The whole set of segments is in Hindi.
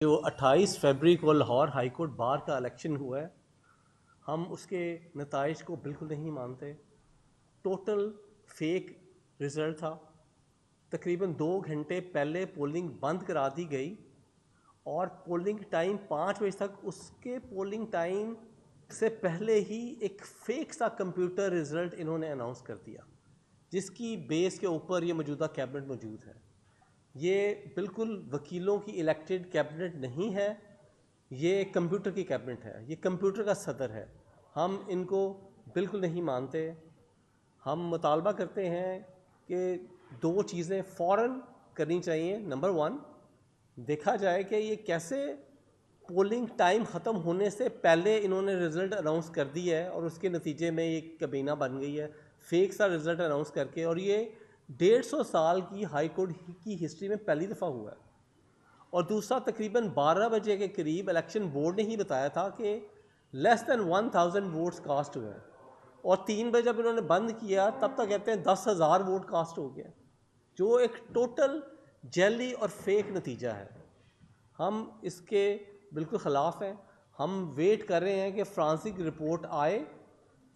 जो 28 फरवरी को लाहौर हाई कोर्ट बार का इलेक्शन हुआ है, हम उसके नताइज को बिल्कुल नहीं मानते। टोटल फेक रिज़ल्ट था। तकरीबन 2 घंटे पहले पोलिंग बंद करा दी गई और पोलिंग टाइम 5 बजे तक, उसके पोलिंग टाइम से पहले ही एक फेक सा कंप्यूटर रिज़ल्ट इन्होंने अनाउंस कर दिया, जिसकी बेस के ऊपर ये मौजूदा कैबिनेट मौजूद है। ये बिल्कुल वकीलों की इलेक्टेड कैबिनेट नहीं है, ये कंप्यूटर की कैबिनेट है, ये कंप्यूटर का सदर है। हम इनको बिल्कुल नहीं मानते। हम मुतालबा करते हैं कि 2 चीज़ें फ़ौरन करनी चाहिए। नंबर 1, देखा जाए कि ये कैसे पोलिंग टाइम ख़त्म होने से पहले इन्होंने रिज़ल्ट अनाउंस कर दी है और उसके नतीजे में ये कबीना बन गई है, फेक सा रिज़ल्ट अनाउंस करके। और ये 150 साल की हाई कोर्ट की हिस्ट्री में पहली दफ़ा हुआ है। और दूसरा, तकरीबन 12 बजे के करीब इलेक्शन बोर्ड ने ही बताया था कि लेस दैन 1000 वोट्स कास्ट हुए हैं, और 3 बजे जब इन्होंने बंद किया तब तक कहते हैं 10,000 वोट कास्ट हो गए, जो एक टोटल जेली और फेक नतीजा है। हम इसके बिल्कुल ख़िलाफ़ हैं। हम वेट कर रहे हैं कि फ्रांसिक रिपोर्ट आए।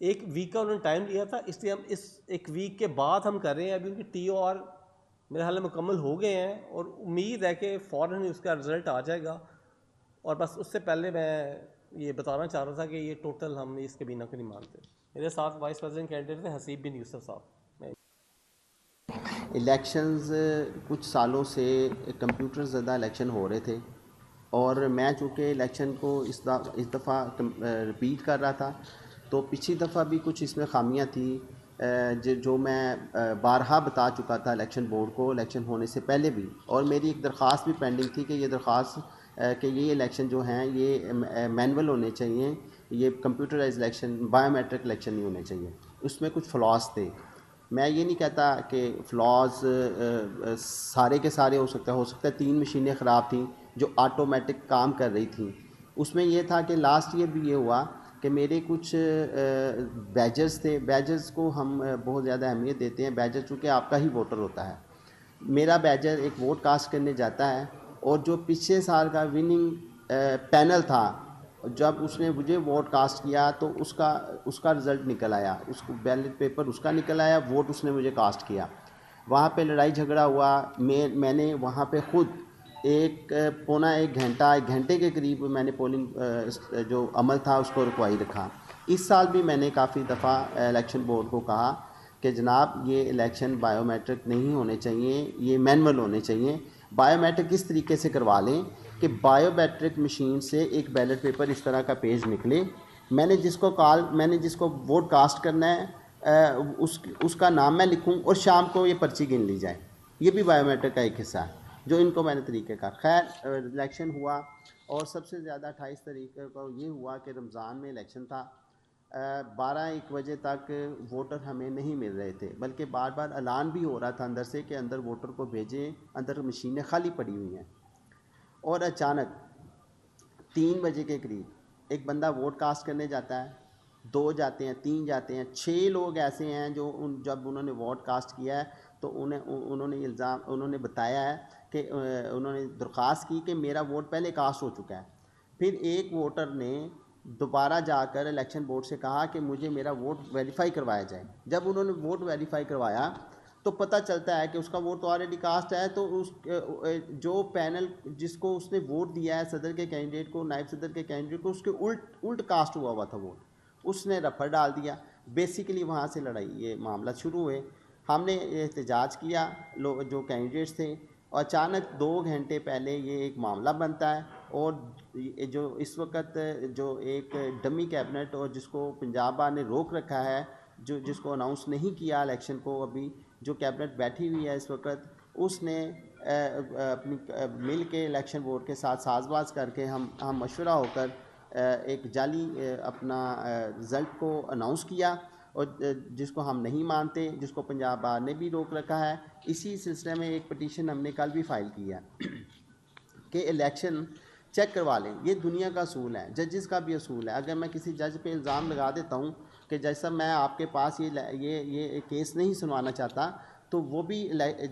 1 वीक का उन्होंने टाइम लिया था, इसलिए हम इस 1 वीक के बाद हम कर रहे हैं। अभी उनकी TOR मेरे ख्याल में मुकम्मल हो गए हैं और उम्मीद है कि फ़ौरन ही उसका रिज़ल्ट आ जाएगा। और बस उससे पहले मैं ये बताना चाह रहा था कि ये टोटल हम इस कबीना को नहीं मानते। मेरे साथ वाइस प्रेसिडेंट कैंडिडेट थे हसीब बिन यूसुफ साहब। इलेक्शंस कुछ सालों से कंप्यूटर ज़दा इलेक्शन हो रहे थे और मैं चूँकि इलेक्शन को इस दफ़ा रिपीट कर रहा था, तो पिछली दफ़ा भी कुछ इसमें खामियां थी जो मैं बारहा बता चुका था इलेक्शन बोर्ड को इलेक्शन होने से पहले भी। और मेरी एक दरख्वास्त भी पेंडिंग थी कि ये दरख्वास्त कि ये इलेक्शन जो हैं ये मैनुअल होने चाहिए, ये कंप्यूटराइज इलेक्शन, बायोमेट्रिक इलेक्शन नहीं होने चाहिए। उसमें कुछ फ्लॉज थे। मैं ये नहीं कहता कि फ्लॉज सारे के सारे हो सकता है 3 मशीनें ख़राब थीं जो ऑटोमेटिक काम कर रही थी। उसमें यह था कि लास्ट ईयर भी ये हुआ कि मेरे कुछ बैजर्स थे। बैजर्स को हम बहुत ज़्यादा अहमियत देते हैं। बैजर चूँकि आपका ही वोटर होता है। मेरा बैजर एक वोट कास्ट करने जाता है और जो पिछले साल का विनिंग पैनल था, जब उसने मुझे वोट कास्ट किया तो उसका उसका रिज़ल्ट निकल आया, उसको बैलेट पेपर उसका निकल आया, वोट उसने मुझे कास्ट किया। वहाँ पे लड़ाई झगड़ा हुआ। मैंने वहाँ पे ख़ुद पौना एक घंटे के करीब मैंने पोलिंग जो अमल था उसको रुकवाई रखा। इस साल भी मैंने काफ़ी दफ़ा इलेक्शन बोर्ड को कहा कि जनाब ये इलेक्शन बायोमेट्रिक नहीं होने चाहिए, ये मैनुअल होने चाहिए। बायोमेट्रिक इस तरीके से करवा लें कि बायोमेट्रिक मशीन से एक बैलेट पेपर इस तरह का पेज निकले, मैंने जिसको वोट कास्ट करना है उसका नाम मैं लिखूं और शाम को ये पर्ची गिन ली जाए। ये भी बायोमेट्रिक का एक हिस्सा है जो इनको मैंने तरीके का। खैर इलेक्शन हुआ और सबसे ज़्यादा 28 तारीख को ये हुआ कि रमज़ान में इलेक्शन था। 12-1 बजे तक वोटर हमें नहीं मिल रहे थे, बल्कि बार बार ऐलान भी हो रहा था अंदर से कि अंदर वोटर को भेजें, अंदर मशीनें खाली पड़ी हुई हैं। और अचानक 3 बजे के करीब एक बंदा वोट कास्ट करने जाता है, 2 जाते हैं, 3 जाते हैं, 6 लोग ऐसे हैं जो जब उन्होंने वोट कास्ट किया है तो उन्होंने बताया है कि उन्होंने दरख्वास्त की कि मेरा वोट पहले कास्ट हो चुका है। फिर एक वोटर ने दोबारा जाकर इलेक्शन बोर्ड से कहा कि मुझे मेरा वोट वेरीफाई करवाया जाए। जब उन्होंने वोट वेरीफाई करवाया तो पता चलता है कि उसका वोट तो ऑलरेडी कास्ट है। तो उस जो पैनल जिसको उसने वोट दिया है सदर के कैंडिडेट को, नायब सदर के कैंडिडेट को, उसके उल्ट कास्ट हुआ था वोट, उसने रफड़ डाल दिया। बेसिकली वहाँ से लड़ाई ये मामला शुरू हुए। हमने एहतजाज किया, लोग जो कैंडिडेट्स थे। और अचानक 2 घंटे पहले ये एक मामला बनता है और जो इस वक्त जो एक डमी कैबिनेट और जिसको पंजाब बार ने रोक रखा है, जिसको अनाउंस नहीं किया इलेक्शन को, अभी जो कैबिनेट बैठी हुई है इस वक्त, उसने अपनी मिल के इलेक्शन बोर्ड के साथ साजबाज करके हम मशवरा होकर एक जाली अपना रिज़ल्ट को अनाउंस किया और जिसको हम नहीं मानते, जिसको पंजाब बार ने भी रोक रखा है। इसी सिलसिले में एक पटिशन हमने कल भी फाइल किया कि इलेक्शन चेक करवा लें। ये दुनिया का असूल है, जजेस का भी असूल है। अगर मैं किसी जज पे इल्ज़ाम लगा देता हूँ कि जैसा मैं आपके पास ये केस नहीं सुनवाना चाहता, तो वो भी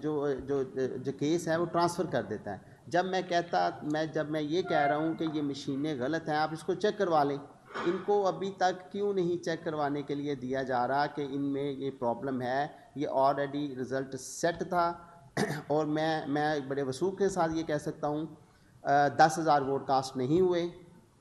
जो केस है वो ट्रांसफ़र कर देता है। जब मैं ये कह रहा हूँ कि ये मशीनें गलत हैं, आप इसको चेक करवा लें, इनको अभी तक क्यों नहीं चेक करवाने के लिए दिया जा रहा कि इनमें ये प्रॉब्लम है। ये ऑलरेडी रिज़ल्ट सेट था और मैं बड़े वसूख के साथ ये कह सकता हूँ 10,000 वोट कास्ट नहीं हुए,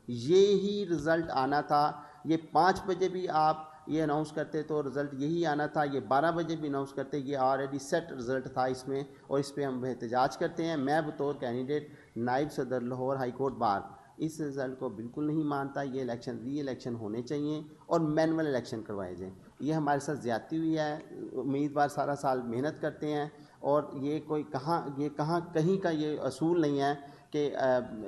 ये ही रिज़ल्ट आना था। ये 5 बजे भी आप ये अनाउंस करते तो रिज़ल्ट यही आना था, ये 12 बजे भी अनाउंस करते, ये ऑलरेडी सेट रिज़ल्ट था इसमें, और इस पर हम एहतजाज करते हैं। मैं बतौर कैंडिडेट नायब सदर लाहौर हाई कोर्ट बार इस रिज़ल्ट को बिल्कुल नहीं मानता। ये री इलेक्शन होने चाहिए और मैनुअल इलेक्शन करवाए जाएँ। ये हमारे साथ ज़्यादती हुई है। उम्मीदवार सारा साल मेहनत करते हैं और ये कहीं का ये असूल नहीं है कि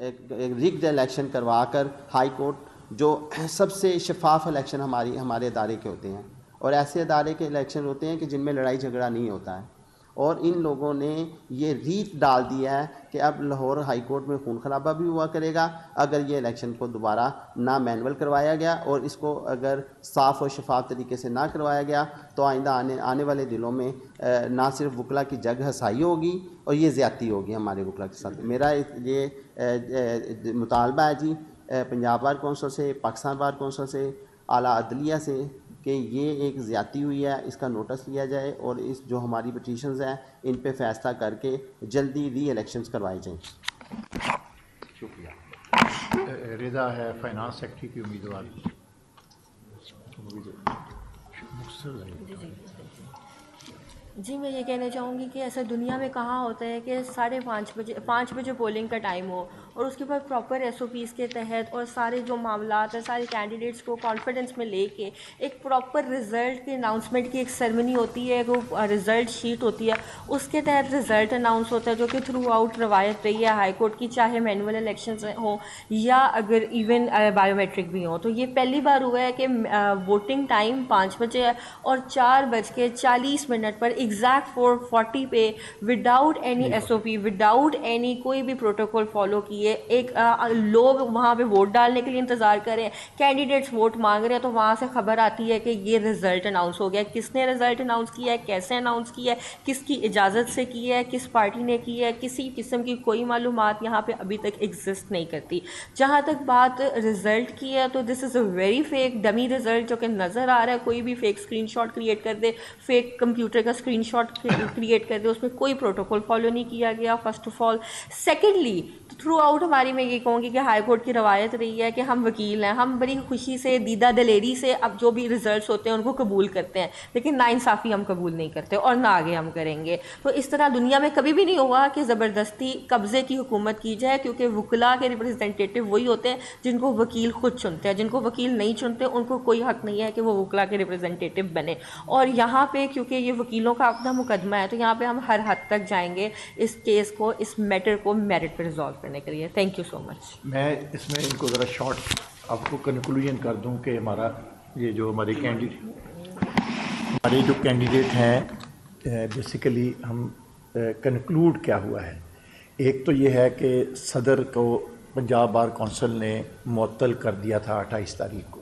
एक रिग्ड इलेक्शन करवा कर हाई कोर्ट, जो सबसे शफाफ इलेक्शन हमारे इदारे के होते हैं और ऐसे इदारे के इलेक्शन होते हैं कि जिनमें लड़ाई झगड़ा नहीं होता है, और इन लोगों ने ये रीत डाल दिया है कि अब लाहौर हाई कोर्ट में खून खराबा भी हुआ करेगा अगर ये इलेक्शन को दोबारा ना मैनुअल करवाया गया, और इसको अगर साफ़ और शफाफ तरीके से ना करवाया गया तो आइंदा आने वाले दिनों में ना सिर्फ वकला की जग हसाई होगी और ये ज़्यादती होगी हमारे वकला के साथ। मेरा ये मुतालबा है जी पंजाब बार कौंसल से, पाकिस्तान बार कौंसल से, आला अदलिया से कि ये एक ज़्यादती हुई है, इसका नोटिस लिया जाए और इस जो हमारी पटिशन्स हैं इन पे फैसला करके जल्दी री इलेक्शंस करवाए जाएँ। शुक्रिया। रिदा है फाइनेंस सेक्रेटरी की उम्मीदवार। जी, मैं ये कहना चाहूँगी कि ऐसा दुनिया में कहाँ होता है कि 5:30 बजे पोलिंग का टाइम हो और उसके बाद प्रॉपर SOPs के तहत और सारे जो मामलात हैं सारे कैंडिडेट्स को कॉन्फिडेंस में लेके एक प्रॉपर रिज़ल्ट की अनाउंसमेंट की एक सेरेमनी होती है, वो रिज़ल्ट शीट होती है, उसके तहत रिज़ल्ट अनाउंस होता है, जो कि थ्रू आउट रवायत रही है हाई कोर्ट की, चाहे मैनुअल इलेक्शंस हों या अगर इवन बायोमेट्रिक भी हों। तो ये पहली बार हुआ है कि वोटिंग टाइम 5 बजे है और 4:40 पर एग्जैक्ट 4:40 पे without any SOP, without any कोई भी प्रोटोकॉल फॉलो किए एक लोग वहाँ पे वोट डालने के लिए इंतज़ार कर रहे हैं, कैंडिडेट्स वोट मांग रहे हैं, तो वहाँ से खबर आती है कि ये रिज़ल्ट अनाउंस हो गया। किसने रिज़ल्ट अनाउंस किया है, कैसे अनाउंस किया है, किसकी इजाज़त से किया है, किस पार्टी ने की है, किसी किस्म की कोई मालूमात यहाँ पे अभी तक एग्जिस्ट नहीं करती। जहाँ तक बात रिज़ल्ट की है तो this is a very fake dummy result जो कि नज़र आ रहा है। कोई भी फेक स्क्रीनशॉट क्रिएट कर दे, फेक कंप्यूटर का स्क्रीनशॉट क्रिएट कर दे, उसमें कोई प्रोटोकॉल फॉलो नहीं किया गया first of all. Secondly through out हमारी मैं ये कहूँगी कि हाई कोर्ट की रवायत रही है कि हम वकील हैं, हम बड़ी खुशी से दीदा दलेरी से अब जो भी रिजल्ट्स होते हैं उनको कबूल करते हैं, लेकिन नाइंसाफ़ी हम कबूल नहीं करते और ना आगे हम करेंगे। तो इस तरह दुनिया में कभी भी नहीं हुआ कि ज़बरदस्ती कब्ज़े की हुकूमत की जाए, क्योंकि वकला के रिप्रेजेंटेटिव वही होते हैं जिनको वकील खुद चुनते हैं। जिनको वकील नहीं चुनते उनको कोई हक नहीं है कि वो वकला के रिप्रेजेंटेटिव बने। और यहाँ पे क्योंकि ये वकीलों का अपना मुकदमा है तो यहाँ पे हम हर हद तक जाएंगे इस केस को, इस मैटर को मेरिट पर रिजॉल्व करने के लिए। Thank you so much. मैं इसमें इनको ज़रा शॉर्ट आपको कंक्लूजन कर दूं कि हमारा ये जो हमारे जो कैंडिडेट हैं बेसिकली हम कंक्लूड क्या हुआ है। एक तो ये है कि सदर को पंजाब बार कौंसिल ने मुअत्तल कर दिया था 28 तारीख को।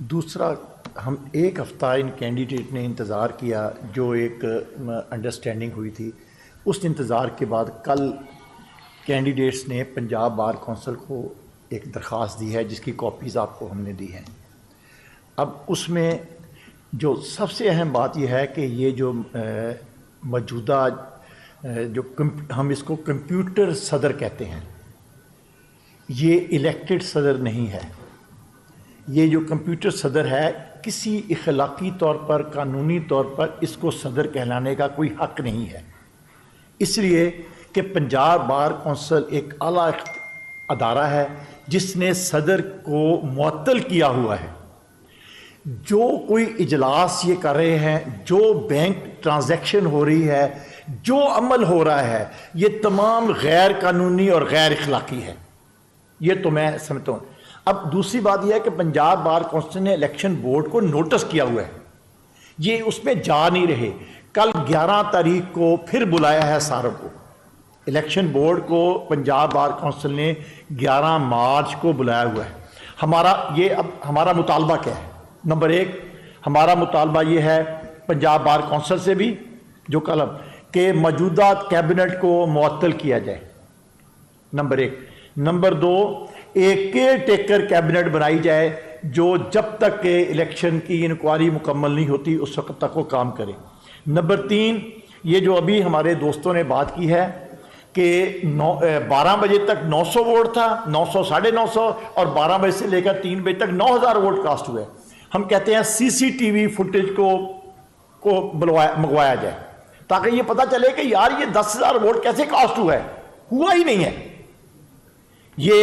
दूसरा, हम एक हफ़्ता इन कैंडिडेट ने इंतज़ार किया, जो एक अंडरस्टैंडिंग हुई थी। उस इंतज़ार के बाद कल कैंडिडेट्स ने पंजाब बार कौंसिल को एक दरख्वास्त दी है जिसकी कॉपीज़ आपको हमने दी हैं। अब उसमें जो सबसे अहम बात यह है कि ये जो मौजूदा हम इसको कंप्यूटर सदर कहते हैं, ये इलेक्टेड सदर नहीं है। ये जो कंप्यूटर सदर है किसी इखलाकी तौर पर, कानूनी तौर पर इसको सदर कहलाने का कोई हक नहीं है, इसलिए कि पंजाब बार कौंसिल एक आला अदारा है जिसने सदर को मुअत्तल किया हुआ है। जो कोई इजलास ये कर रहे हैं, जो बैंक ट्रांजैक्शन हो रही है, जो अमल हो रहा है, ये तमाम गैर कानूनी और गैर इखलाकी है। ये तो मैं समझता हूँ। अब दूसरी बात यह है कि पंजाब बार कौंसिल ने इलेक्शन बोर्ड को नोटिस किया हुआ है, ये उसमें जा नहीं रहे। कल 11 तारीख को फिर बुलाया है सारों को, इलेक्शन बोर्ड को पंजाब बार कौंसिल ने 11 मार्च को बुलाया हुआ है। हमारा मुतालबा क्या है? नंबर 1 हमारा मुतालबा ये है पंजाब बार कौंसिल से भी, जो कल कि मौजूदा कैबिनेट को मुअत्तल किया जाए, नंबर 1। नंबर 2, एक केयर टेकर कैबिनेट बनाई जाए जो जब तक के इलेक्शन की इंक्वायरी मुकम्मल नहीं होती उस वक्त तक वो काम करे। नंबर 3, ये जो अभी हमारे दोस्तों ने बात की है कि 12 बजे तक 900 वोट था, 900, 950 और 12 बजे से लेकर 3 बजे तक 9000 वोट कास्ट हुए। हम कहते हैं CCTV फुटेज को मंगवाया जाए ताकि ये पता चले कि यार ये 10,000 वोट कैसे कास्ट हुआ ही नहीं है। ये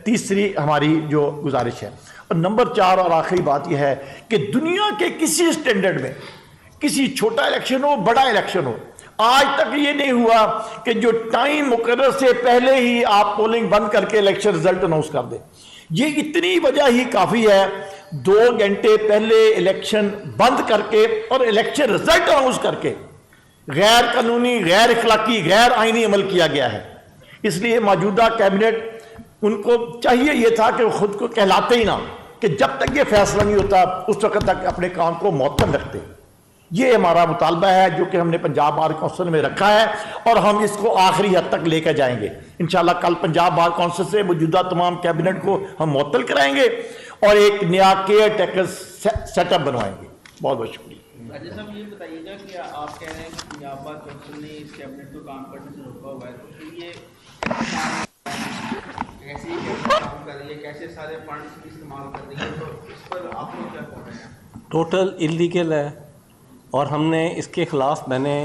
तीसरी हमारी जो गुजारिश है। और नंबर 4 और आखिरी बात यह है कि दुनिया के किसी स्टैंडर्ड में किसी छोटा इलेक्शन हो बड़ा इलेक्शन हो, आज तक ये नहीं हुआ कि जो टाइम मुकर्रर से पहले ही आप पोलिंग बंद करके इलेक्शन रिजल्ट अनाउंस कर दें। ये इतनी वजह ही काफ़ी है, 2 घंटे पहले इलेक्शन बंद करके और इलेक्शन रिजल्ट अनाउंस करके गैर कानूनी, गैर इखलाकी, गैर आईनी अमल किया गया है। इसलिए मौजूदा कैबिनेट उनको चाहिए ये था कि खुद को कहलाते ही ना कि जब तक ये फैसला नहीं होता उस वक्त तक अपने काम को मुअत्तल रखते। ये हमारा मुतालबा है जो कि हमने पंजाब बार काउंसिल में रखा है और हम इसको आखिरी हद तक लेकर जाएंगे। इंशाल्लाह कल पंजाब बार काउंसिल से मौजूदा तमाम कैबिनेट को हम मुअत्तल कराएंगे और एक नया केयर टेकर सेटअप बनवाएंगे। बहुत बहुत शुक्रिया। राजा साहब ये बताइएगा कि आप कह रहे हैं कि पंजाब बार काउंसिल ने इस कैबिनेट को काम करने से रोका हुआ है, तो फिर ये कैसे काम कर रही है, कैसे सारे फंड्स इस्तेमाल कर रही है, तो इस पर आप लोग क्या कह रहे हैं? टोटल इलीगल है और हमने इसके ख़िलाफ़ मैंने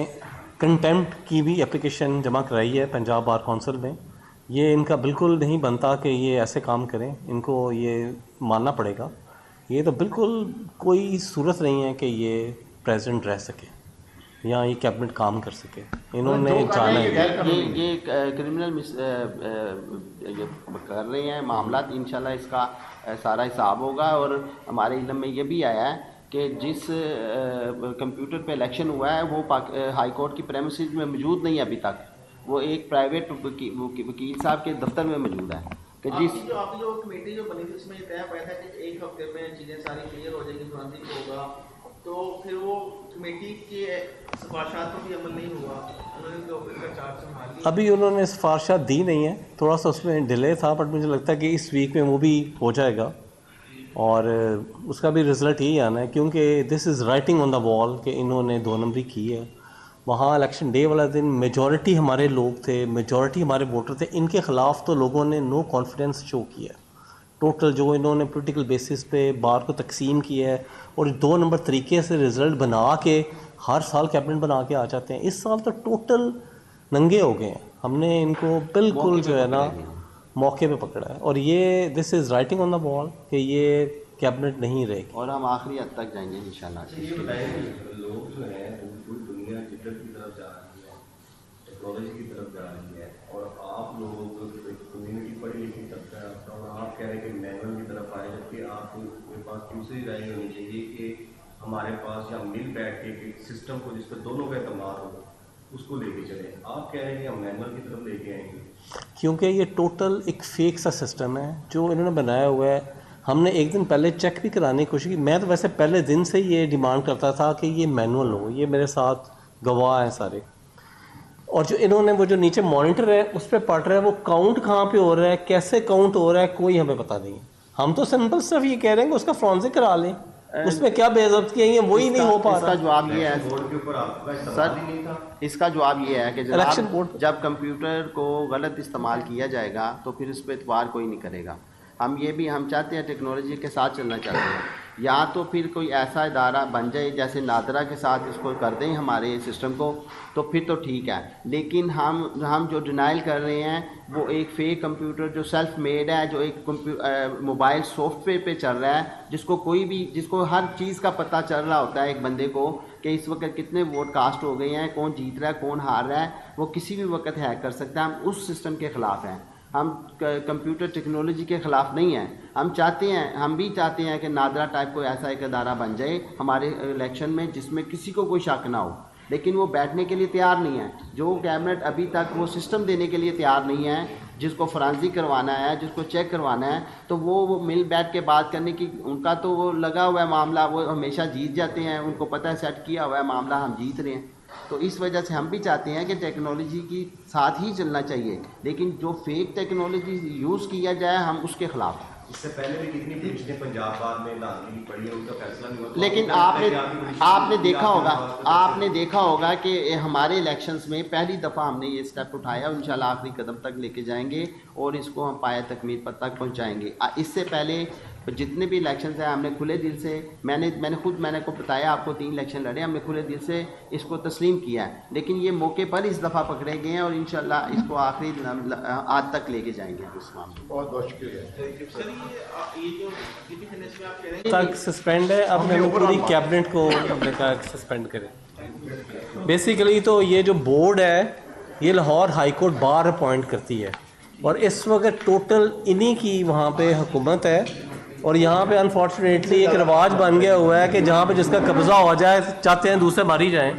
कंटेम्प्ट की भी एप्लीकेशन जमा कराई है पंजाब बार काउंसिल में। ये इनका बिल्कुल नहीं बनता कि ये ऐसे काम करें, इनको ये मानना पड़ेगा। ये तो बिल्कुल कोई सूरत नहीं है कि ये प्रेसिडेंट रह सके या ये कैबिनेट काम कर सके। इन्होंने जाना ये क्रिमिनल ये कर रहे हैं मामला। इंशाल्लाह इसका सारा हिसाब होगा। और हमारे इल्म में ये भी आया है कि जिस कंप्यूटर पे इलेक्शन हुआ है वो हाई कोर्ट की प्रेमिसेस में मौजूद नहीं है अभी तक। वो एक प्राइवेट वकील साहब के दफ्तर में मौजूद है कि आपकी जो कमेटी जो बनी थी उसमें ये तय पाया था कि 1 हफ्ते में चीज़ें सारी क्लियर हो जाएगी, फोरेंसिक होगा, तो फिर वो कमेटी के सिफारिशात पर भी अमल नहीं हुआ, उन्होंने तो इनका चार्ज संभाल लिया। अभी उन्होंने सिफारिशात दी नहीं है, थोड़ा सा उसमें डिले था, बट मुझे लगता है कि इस वीक में वो भी हो जाएगा और उसका भी रिज़ल्ट यही आना है, क्योंकि this is writing on the wall कि इन्होंने 2 नंबरी की है। वहाँ इलेक्शन डे वाला दिन मेजॉरिटी हमारे लोग थे, मेजॉरिटी हमारे वोटर थे, इनके ख़िलाफ़ तो लोगों ने नो कॉन्फिडेंस शो किया। टोटल जो इन्होंने पॉलिटिकल बेसिस पे बार को तकसीम किया है और 2 नंबर तरीके से रिज़ल्ट बना के हर साल कैबिनेट बना के आ जाते हैं। इस साल तो टोटल नंगे हो गए हैं। हमने इनको बिल्कुल जो है ना मौके पे पकड़ा है और ये this is writing on the wall कि ये कैबिनेट नहीं रहेगी और हम आखिरी हद तक जाएंगे इंशाल्लाह। ये बताएं लोग जो हैं पूरी दुनिया जिधर की तरफ जा रही है, टेक्नोलॉजी की तरफ जा रही है और आप लोग कम्युनिटी पढ़ी लिखी तबका है और आप कह रहे हैं कि मैनुअल की तरफ आए, जबकि आपके पास दूसरी राय होनी चाहिए कि हमारे पास या मिल बैठ के एक सिस्टम को जिस पर दोनों का एतमाद हो उसको लेके चले। आप कह रहे हैं कि हम मैनुअल की तरफ लेके आएंगे, क्योंकि ये टोटल एक फेक सा सिस्टम है जो इन्होंने बनाया हुआ है। हमने एक दिन पहले चेक भी कराने की कोशिश की। मैं तो वैसे पहले दिन से ये डिमांड करता था कि ये मैनुअल हो, ये मेरे साथ गवाह हैं सारे। और जो इन्होंने वो जो नीचे मॉनिटर है उस पर पढ़ रहा है, वो काउंट कहाँ पे हो रहा है, कैसे काउंट हो रहा है, कोई हमें पता नहीं है। हम तो सिंपल सिर्फ ये कह रहे हैं कि उसका फॉरेंसिक करा लें, उसमें क्या बेइज्जती है वही नहीं हो पा रहा। इसका जवाब ये है बोर्ड के ऊपर आपका सर, इस्तेमाल ही नहीं था। इसका जवाब ये है कि इलेक्शन जनाब बोर्ड जब कंप्यूटर को गलत इस्तेमाल किया जाएगा तो फिर इस पर एतबार कोई नहीं करेगा। हम चाहते हैं टेक्नोलॉजी के साथ चलना चाहते हैं, या तो फिर कोई ऐसा इदारा बन जाए जैसे नादरा के साथ इसको कर दें हमारे सिस्टम को, तो फिर तो ठीक है। लेकिन हम जो डिनाइल कर रहे हैं वो एक फेक कंप्यूटर जो सेल्फ मेड है, जो एक मोबाइल सॉफ्टवेयर पे चल रहा है, जिसको हर चीज़ का पता चल रहा होता है एक बंदे को कि इस वक्त कितने वोट कास्ट हो गए हैं, कौन जीत रहा है, कौन हार रहा है, वो किसी भी वक्त हैक कर सकता है। हम उस सिस्टम के ख़िलाफ़ हैं, हम कंप्यूटर टेक्नोलॉजी के ख़िलाफ़ नहीं हैं। हम भी चाहते हैं कि नादरा टाइप कोई ऐसा एक अदारा बन जाए हमारे इलेक्शन में जिसमें किसी को कोई शक ना हो, लेकिन वो बैठने के लिए तैयार नहीं है। जो कैबिनेट अभी तक वो सिस्टम देने के लिए तैयार नहीं है, जिसको फॉरेंसिक करवाना है, जिसको चेक करवाना है, तो वो मिल बैठ के बात करने की उनका तो वो लगा हुआ है मामला, वो हमेशा जीत जाते हैं, उनको पता है सेट किया हुआ है मामला, हम जीत रहे हैं। तो इस वजह से हम भी चाहते हैं कि टेक्नोलॉजी की साथ ही चलना चाहिए, लेकिन जो फेक टेक्नोलॉजी यूज़ किया जाए हम उसके ख़िलाफ़ हैं। इससे पहले भी कितनी पुलिसें पंजाब बार में धांधली पड़ी है, उनका फैसला नहीं हुआ। लेकिन आपने देखा होगा कि हमारे इलेक्शंस में पहली दफ़ा हमने ये स्टेप उठाया, इंशाल्लाह आखिरी कदम तक लेके जाएंगे और इसको हम पाया तकमील पर तक पहुंचाएंगे। इससे पहले जितने भी इलेक्शंस हैं हमने खुले दिल से, मैंने खुद को बताया, आपको 3 इलेक्शन लड़े, हमने खुले दिल से इसको तस्लीम किया है, लेकिन ये मौके पर इस दफ़ा पकड़े गए हैं और इंशाल्लाह इसको आखिरी आज तक लेके जाएंगे इस मामले। बहुत बहुत शुक्रिया। सर ये जो DP फिटनेस में आप कह रहे हैं तक सस्पेंड है, अब मैंने पूरी कैबिनेट को हमने कहा सस्पेंड करें। बेसिकली तो ये जो बोर्ड है ये Lahore high court bar appoint करती है और इस वक्त टोटल इन्हीं की वहाँ पे हुकूमत है और यहाँ पे अनफॉर्चुनेटली एक रिवाज बन गया हुआ है कि जहाँ पे जिसका कब्ज़ा हो जाए चाहते हैं दूसरे मारी जाएं।